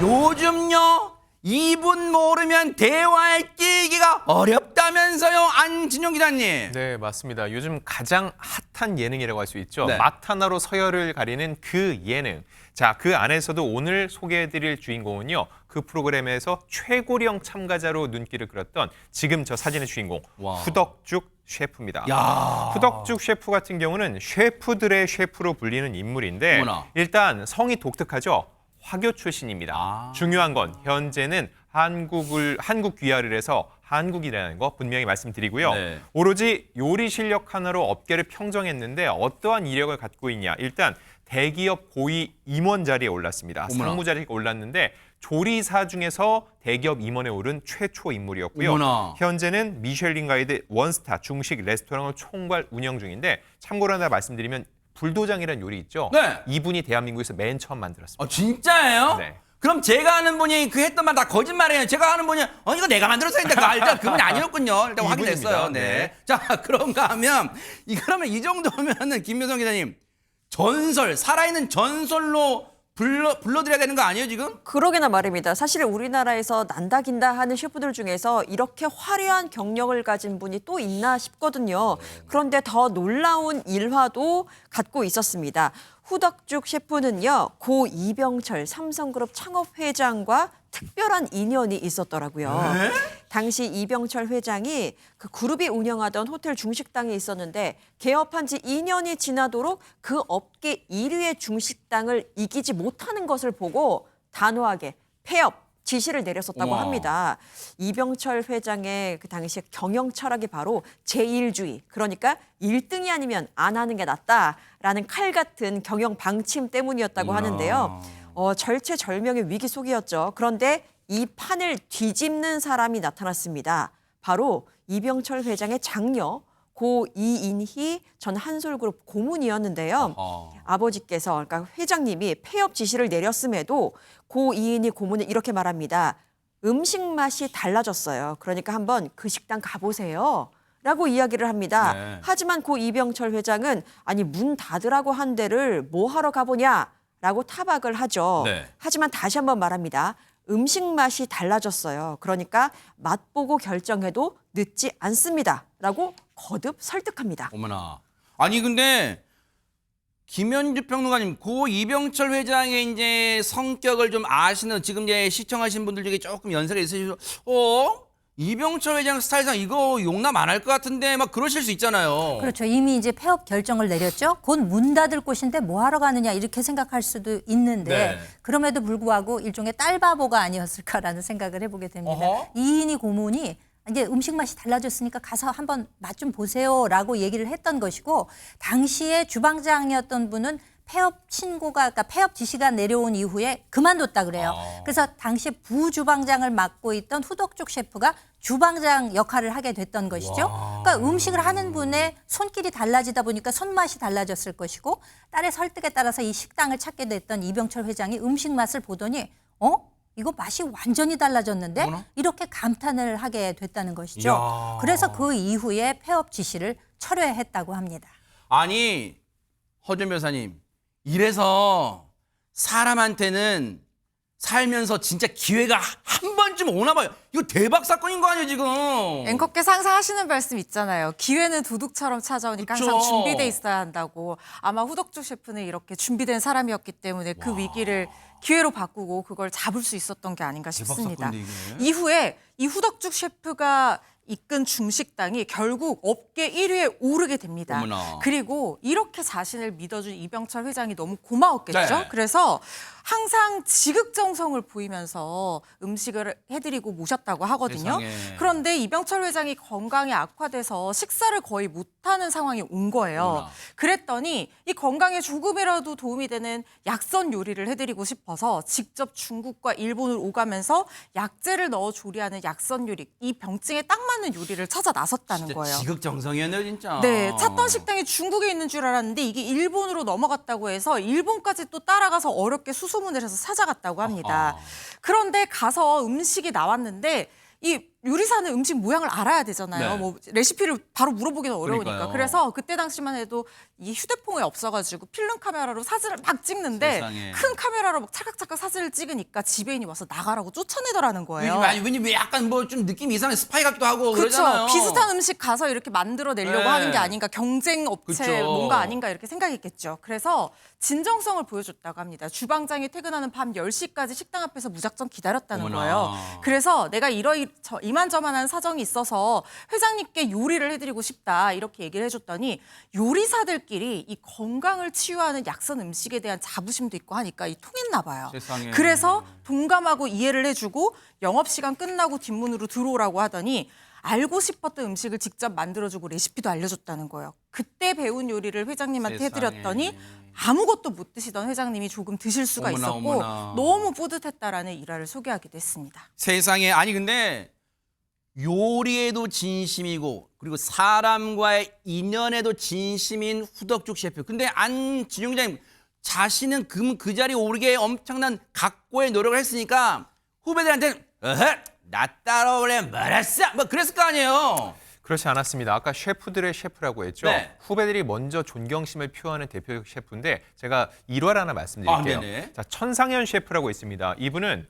요즘요 이분 모르면 대화에 끼기가 어렵다면서요, 안진용 기자님. 네, 맞습니다. 요즘 가장 핫한 예능이라고 할 수 있죠. 네. 맛 하나로 서열을 가리는 그 예능. 자, 그 안에서도 오늘 소개해드릴 주인공은요. 그 프로그램에서 최고령 참가자로 눈길을 끌었던 지금 저 사진의 주인공 와. 후덕죽 셰프입니다. 야. 후덕죽 셰프 같은 경우는 셰프들의 셰프로 불리는 인물인데 어머나. 일단 성이 독특하죠. 화교 출신입니다. 아. 중요한 건 현재는 한국 귀화를 해서 한국이라는 거 분명히 말씀드리고요. 네. 오로지 요리 실력 하나로 업계를 평정했는데 어떠한 이력을 갖고 있냐. 일단 대기업 고위 임원 자리에 올랐습니다. 어머나. 상무 자리에 올랐는데 조리사 중에서 대기업 임원에 오른 최초 인물이었고요. 어머나. 현재는 미쉐린 가이드 원스타 중식 레스토랑을 총괄 운영 중인데 참고로 하나 말씀드리면 불도장이라는 요리 있죠? 네. 이분이 대한민국에서 맨 처음 만들었습니다. 진짜예요? 네. 그럼 제가 아는 분이 그 했던 말 다 거짓말이에요. 제가 아는 분이 이거 내가 만들었어 했는데 일단 그분이 아니었군요. 일단 확인됐어요. 이분입니다. 네. 네. 자, 그런가 하면 그러면 이 정도면은 김효성 기자님 전설 살아있는 전설로 불러드려야 되는 거 아니에요 지금? 그러게나 말입니다. 사실 우리나라에서 난다긴다 하는 셰프들 중에서 이렇게 화려한 경력을 가진 분이 또 있나 싶거든요. 그런데 더 놀라운 일화도 갖고 있었습니다. 후덕죽 셰프는요, 고 이병철 삼성그룹 창업회장과 특별한 인연이 있었더라고요. 네? 당시 이병철 회장이 그 그룹이 운영하던 호텔 중식당에 있었는데 개업한 지 2년이 지나도록 그 업계 1위의 중식당을 이기지 못하는 것을 보고 단호하게 폐업 지시를 내렸었다고 우와. 합니다. 이병철 회장의 그 당시 경영 철학이 바로 제1주의, 그러니까 1등이 아니면 안 하는 게 낫다라는 칼 같은 경영 방침 때문이었다고 어머나. 하는데요. 절체절명의 위기 속이었죠. 그런데 이 판을 뒤집는 사람이 나타났습니다. 바로 이병철 회장의 장녀 고 이인희 전 한솔그룹 고문이었는데요. 아버지께서, 그러니까 회장님이 폐업 지시를 내렸음에도 고 이인희 고문은 이렇게 말합니다. 음식 맛이 달라졌어요. 그러니까 한번 그 식당 가보세요. 라고 이야기를 합니다. 네. 하지만 고 이병철 회장은 아니 문 닫으라고 한 데를 뭐 하러 가보냐? 라고 타박을 하죠. 네. 하지만 다시 한번 말합니다. 음식 맛이 달라졌어요. 그러니까 맛보고 결정해도 늦지 않습니다. 라고 거듭 설득합니다. 어머나. 아니 근데 김현주 평론가님, 고 이병철 회장의 이제 성격을 좀 아시는 지금 이제 시청하신 분들 중에 조금 연세가 있으셔서 이병철 회장 스타일상 이거 용납 안 할 것 같은데 막 그러실 수 있잖아요. 그렇죠. 이미 이제 폐업 결정을 내렸죠. 곧 문 닫을 곳인데 뭐 하러 가느냐 이렇게 생각할 수도 있는데 네. 그럼에도 불구하고 일종의 딸바보가 아니었을까라는 생각을 해보게 됩니다. 어허. 이인희 고문이 이제 음식 맛이 달라졌으니까 가서 한번 맛 좀 보세요라고 얘기를 했던 것이고 당시에 주방장이었던 분은 폐업 신고가, 그러니까 폐업 지시가 내려온 이후에 그만뒀다 그래요. 그래서 당시 부주방장을 맡고 있던 후덕죽 셰프가 주방장 역할을 하게 됐던 것이죠. 그러니까 음식을 하는 분의 손길이 달라지다 보니까 손맛이 달라졌을 것이고 딸의 설득에 따라서 이 식당을 찾게 됐던 이병철 회장이 음식 맛을 보더니 이거 맛이 완전히 달라졌는데 어머나. 이렇게 감탄을 하게 됐다는 것이죠. 이야. 그래서 그 이후에 폐업 지시를 철회했다고 합니다. 아니 허준 변호사님, 이래서 사람한테는 살면서 진짜 기회가 한 번쯤 오나 봐요. 이거 대박 사건인 거 아니에요 지금? 앵커께서 항상 하시는 말씀 있잖아요. 기회는 도둑처럼 찾아오니까 그쵸. 항상 준비돼 있어야 한다고. 아마 후덕죽 셰프는 이렇게 준비된 사람이었기 때문에 그 위기를 기회로 바꾸고 그걸 잡을 수 있었던 게 아닌가 대박 싶습니다. 사건인데, 이게. 이후에 이 후덕죽 셰프가 이끈 중식당이 결국 업계 1위에 오르게 됩니다. 어머나. 그리고 이렇게 자신을 믿어준 이병철 회장이 너무 고마웠겠죠. 네. 그래서 항상 지극정성을 보이면서 음식을 해드리고 모셨다고 하거든요. 세상에. 그런데 이병철 회장이 건강이 악화돼서 식사를 거의 못하는 상황이 온 거예요. 어머나. 그랬더니 이 건강에 조금이라도 도움이 되는 약선 요리를 해드리고 싶어서 직접 중국과 일본을 오가면서 약재를 넣어 조리하는 약선 요리, 이 병증에 딱 맞는 요리를 찾아 나섰다는 진짜 거예요. 지극정성이었네요 진짜. 네, 찾던 식당이 중국에 있는 줄 알았는데 이게 일본으로 넘어갔다고 해서 일본까지 또 따라가서 어렵게 수소문을 해서 찾아갔다고 합니다. 아하. 그런데 가서 음식이 나왔는데 이 요리사는 음식 모양을 알아야 되잖아요. 네. 뭐 레시피를 바로 물어보기는 어려우니까. 그러니까요. 그래서 그때 당시만 해도 이 휴대폰이 없어가지고 필름 카메라로 사진을 막 찍는데 세상에. 큰 카메라로 막 찰칵찰칵 사진을 찍으니까 지배인이 와서 나가라고 쫓아내더라는 거예요. 왜냐면 약간 뭐 좀 느낌이 이상해 스파이 같기도 하고 그렇죠. 그러잖아요. 비슷한 음식 가서 이렇게 만들어내려고 네. 하는 게 아닌가, 경쟁 업체 그쵸. 뭔가 아닌가 이렇게 생각했겠죠. 그래서 진정성을 보여줬다고 합니다. 주방장이 퇴근하는 밤 10시까지 식당 앞에서 무작정 기다렸다는 어머나. 거예요. 그래서 내가 이만저만한 사정이 있어서 회장님께 요리를 해드리고 싶다 이렇게 얘기를 해줬더니 요리사들끼리 이 건강을 치유하는 약선 음식에 대한 자부심도 있고 하니까 이 통했나 봐요. 세상에. 그래서 동감하고 이해를 해주고 영업시간 끝나고 뒷문으로 들어오라고 하더니 알고 싶었던 음식을 직접 만들어주고 레시피도 알려줬다는 거예요. 그때 배운 요리를 회장님한테 세상에. 해드렸더니 아무것도 못 드시던 회장님이 조금 드실 수가 어머나, 있었고 어머나. 너무 뿌듯했다라는 일화를 소개하기도 했습니다. 세상에 아니 근데 요리에도 진심이고 그리고 사람과의 인연에도 진심인 후덕죽 셰프. 근데 안진용 기자님 자신은 그 자리에 오르게 엄청난 각고의 노력을 했으니까 후배들한테는 나 따라오래 말았어 뭐 그랬을 거 아니에요. 그렇지 않았습니다. 아까 셰프들의 셰프라고 했죠. 네. 후배들이 먼저 존경심을 표하는 대표 셰프인데 제가 일화를 하나 말씀드릴게요. 아, 네네. 자, 천상현 셰프라고 있습니다. 이분은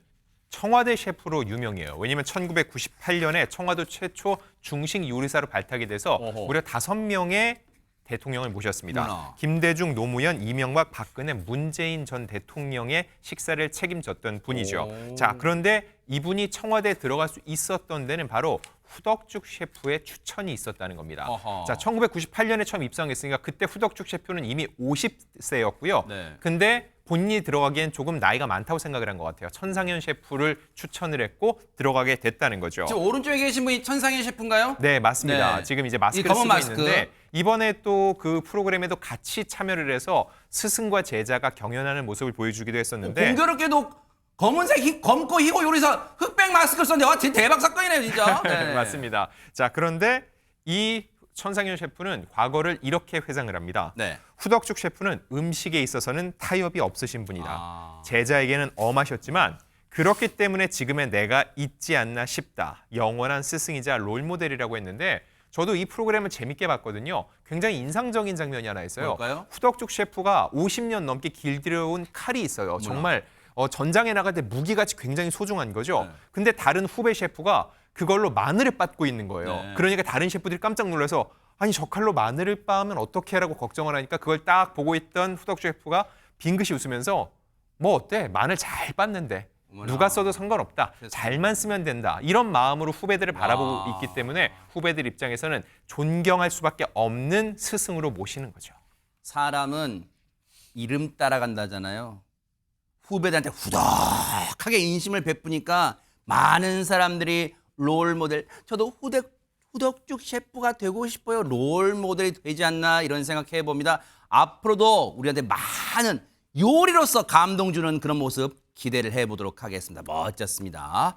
청와대 셰프로 유명해요. 왜냐하면 1998년에 청와대 최초 중식 요리사로 발탁이 돼서 어허. 무려 5명의 대통령을 모셨습니다. 어머나. 김대중, 노무현, 이명박, 박근혜, 문재인 전 대통령의 식사를 책임졌던 분이죠. 오. 자, 그런데 이분이 청와대에 들어갈 수 있었던 데는 바로 후덕죽 셰프의 추천이 있었다는 겁니다. 어허. 자, 1998년에 처음 입성했으니까 그때 후덕죽 셰프는 이미 50세였고요. 네. 근데 본인이 들어가기엔 조금 나이가 많다고 생각을 한 것 같아요. 천상현 셰프를 추천을 했고 들어가게 됐다는 거죠. 지금 오른쪽에 계신 분이 천상현 셰프인가요? 네, 맞습니다. 네. 지금 이제 이 마스크를 검은 쓰고 마스크. 있는데 이번에 또 그 프로그램에도 같이 참여를 해서 스승과 제자가 경연하는 모습을 보여주기도 했었는데 공교롭게도 검은색 검고 희고 요리사 흑백 마스크를 썼는데 와 진짜 대박 사건이네요 진짜. 네. 맞습니다. 자, 그런데 이 천상현 셰프는 과거를 이렇게 회상을 합니다. 네. 후덕죽 셰프는 음식에 있어서는 타협이 없으신 분이다. 아. 제자에게는 엄하셨지만 그렇기 때문에 지금의 내가 있지 않나 싶다. 영원한 스승이자 롤모델이라고 했는데 저도 이 프로그램을 재밌게 봤거든요. 굉장히 인상적인 장면이 하나 있어요. 뭘까요? 후덕죽 셰프가 50년 넘게 길들여온 칼이 있어요. 정말 전장에 나갈 때 무기같이 굉장히 소중한 거죠. 네. 근데 다른 후배 셰프가 그걸로 마늘을 빻고 있는 거예요. 네. 그러니까 다른 셰프들이 깜짝 놀라서 아니 저 칼로 마늘을 빻으면 어떻게 하라고 걱정을 하니까 그걸 딱 보고 있던 후덕 셰프가 빙긋이 웃으면서 뭐 어때? 마늘 잘 빻는데 어머나. 누가 써도 상관없다. 잘만 쓰면 된다. 이런 마음으로 후배들을 바라보고 아. 있기 때문에 후배들 입장에서는 존경할 수밖에 없는 스승으로 모시는 거죠. 사람은 이름 따라간다잖아요. 후배들한테 후덕하게 인심을 베푸니까 많은 사람들이 롤 모델. 저도 후덕죽 셰프가 되고 싶어요. 롤 모델이 되지 않나 이런 생각해 봅니다. 앞으로도 우리한테 많은 요리로서 감동 주는 그런 모습 기대를 해보도록 하겠습니다. 멋졌습니다.